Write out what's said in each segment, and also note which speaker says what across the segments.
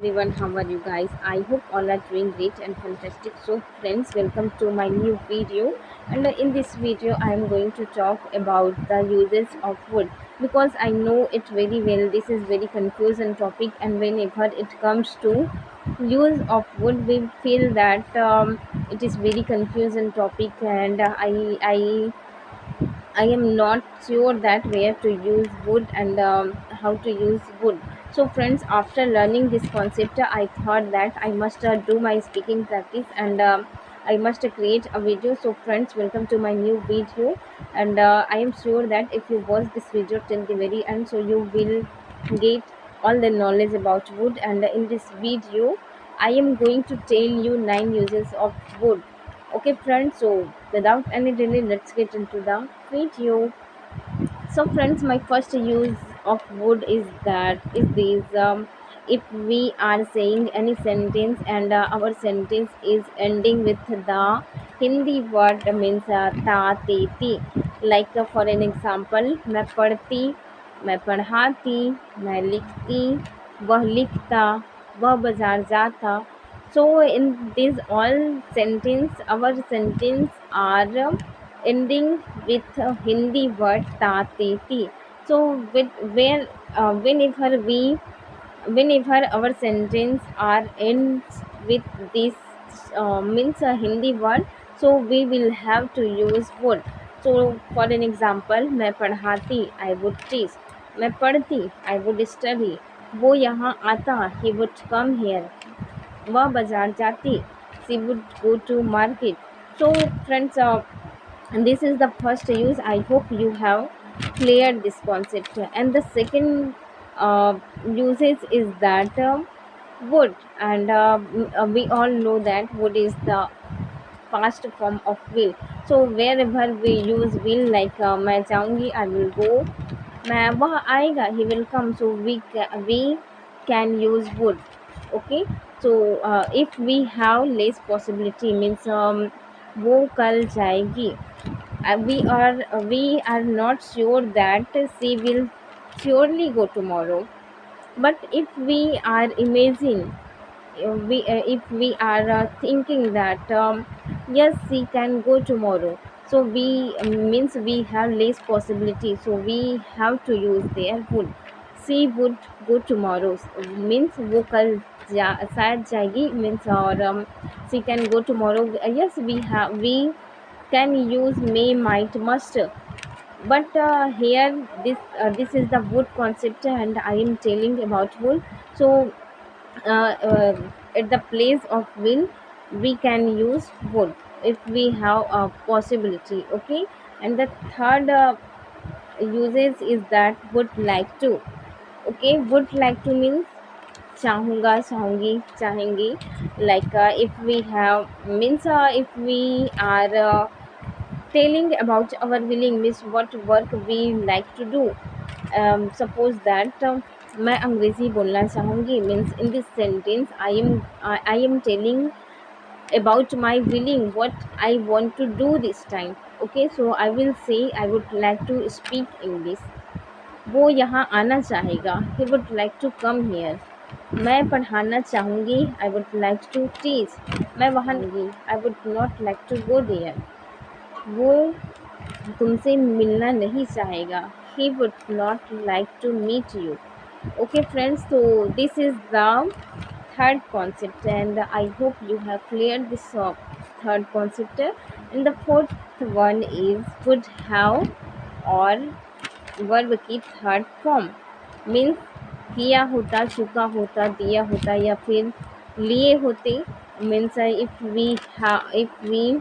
Speaker 1: Everyone, how are you guys? I hope all are doing great and fantastic. So, friends, welcome to my new video. And in this video, I am going to talk about the uses of wood because I know it very well. This is very confusing topic, and whenever it comes to use of wood, we feel that it is very confusing topic, and I am not sure that where to use wood and how to use wood. So, friends, after learning this concept, I thought that I must do my speaking practice and I must create a video. So, friends, welcome to my new video. And I am sure that if you watch this video till the very end, so you will get all the knowledge about wood. And in this video, I am going to tell you 9 uses of wood. Okay, friends, so without any delay, let's get into the video. So, friends, my first use of wood is this. If we are saying any sentence and our sentence is ending with the Hindi word means ta te ti. Like for an example, मैं पढ़ती, मैं पढ़ाती, मैं लिखती, वह लिखता, वह बाजार जाता. So in these all sentence, our sentence are ending with a Hindi word ta te ti. So whenever our sentence are ends with this means a Hindi word, so we will have to use would. So for an example, मैं पढ़ाती, I would teach. मैं पढ़ती, I would study. वो यहाँ आता, he would come here. वह बाजार जाती, she would go to market. So friends, this is the first use. I hope you have cleared this concept. And the second usage is that wood, and we all know that wood is the past form of will. So wherever we use will, like मैं जाऊंगी, I will go. मैं वह आएगा, he will come. So we can use would. Okay. So if we have less possibility means वो कल जाएगी. We are not sure that she will surely go tomorrow. But if we are imagine, if we are thinking that yes, she can go tomorrow, so we means we have less possibility, so we have to use there would. She would go tomorrow means वो कल शायद जाएगी means, और she can go tomorrow. Yes, we can use may, might, must. But here this is the would concept, and I am telling about would. So at the place of will, we can use would if we have a possibility. Okay. And the third usage is that would like to. Okay, would like to means चाहूँगा, चाहूँगी, चाहेंगी. Like if we have means if we are telling about our willing means what work we like to do. Suppose that मैं अंग्रेज़ी बोलना चाहूँगी means in this sentence I am telling about my willing what I want to do this time. Okay, so I will say I would like to speak English. वो यहाँ आना चाहेगा, he would like to come here. मैं पढ़ाना चाहूँगी, I would like to teach. मैं वहाँ I would not like to go there. वो तुमसे मिलना नहीं चाहेगा, he would not like to meet you. Okay, friends, so this is the third concept, and I hope you have cleared this third concept. And the fourth one is would have, or verb की third form means किया होता, चुका होता, दिया होता, या फिर लिए होते. Means if we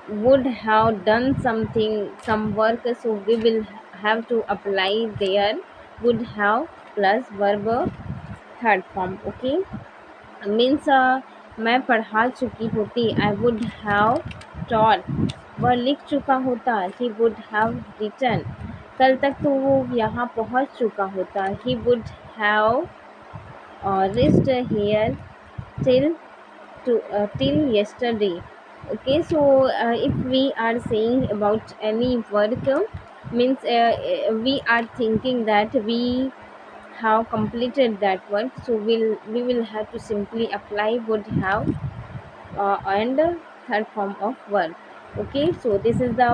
Speaker 1: would have done something, some work, so we will have to apply there would have plus verb third form. Okay. Means मैं पढ़ा चुकी होती, आई वुड हैव टॉट. वह लिख चुका होता, ही वुड हैव रिटन. कल तक तो वो यहाँ पहुँच चुका होता, he would have reached here till till yesterday. Okay, so if we are saying about any work, means we are thinking that we have completed that work, so we will have to simply apply would have, and third form of verb. Okay, so this is the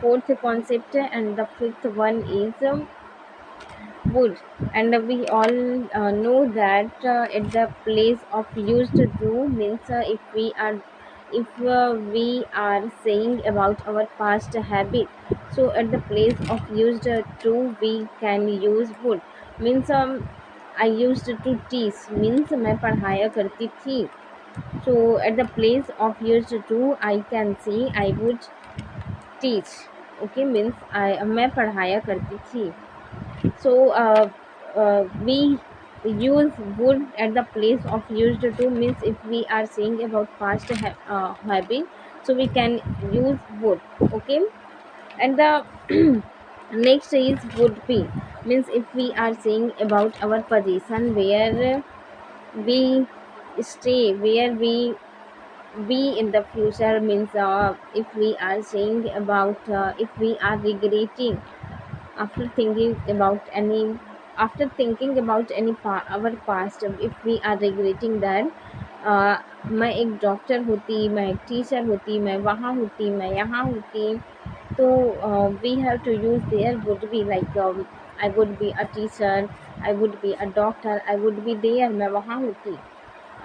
Speaker 1: fourth concept, and the fifth one is would. And we all know that at the place of used to means if we are saying about our past habit, so at the place of used to we can use would. means I used to teach means मैं पढ़ाया करती थी. So at the place of used to I can say I would teach. Okay, means मैं पढ़ाया करती थी. So we use would at the place of used to means if we are saying about past habit, so we can use would. Okay, and the next is would be means if we are saying about our position where we stay, where we be in the future, means if we are saying about if we are regretting after thinking about any, after thinking about any our past, if we are regretting that मैं एक doctor होती, मैं एक teacher होती, मैं वहाँ होती, मैं यहाँ होती, तो we have to use there would be like I would be a teacher, I would be a doctor, I would be there, मैं वहाँ होती.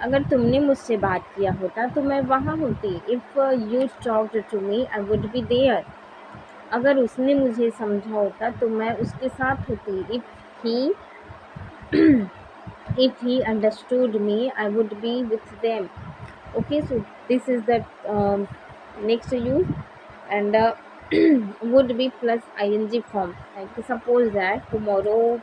Speaker 1: अगर तुमने मुझसे बात किया होता तो मैं वहाँ होती. If you talked to me I would be there. अगर उसने मुझे समझा होता तो मैं उसके साथ होती. ही if he understood me I would be with them. Okay, so this is the next use. And would be plus ing form, like suppose that tomorrow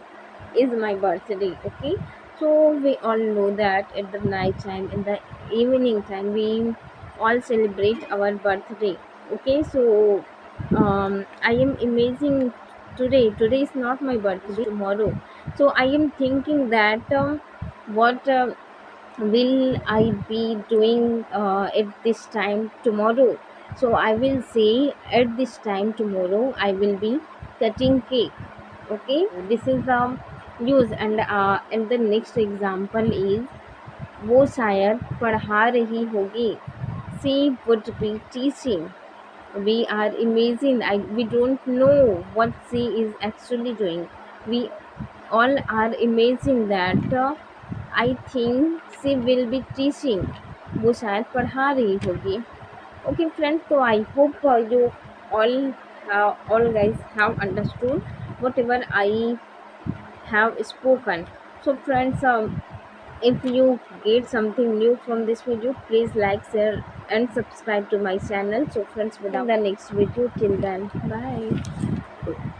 Speaker 1: is my birthday. Okay, so we all know that at the night time, in the evening time, we all celebrate our birthday. Okay, so I am imagining today is not my birthday, tomorrow. So I am thinking that what will I be doing at this time tomorrow. So I will say at this time tomorrow I will be cutting cake. Okay, this is the use. And the next example is वो शायद पढ़ा रही होगी. She would be teaching. We are imagining, we don't know what she is actually doing. We all are imagining that I think she will be teaching. वो शायद पढ़ा रही होगी. Okay friends, so I hope you all all guys have understood whatever I have spoken. So friends, if you get something new from this video, please like, share and subscribe to my channel. So friends, without the next video, till then, bye.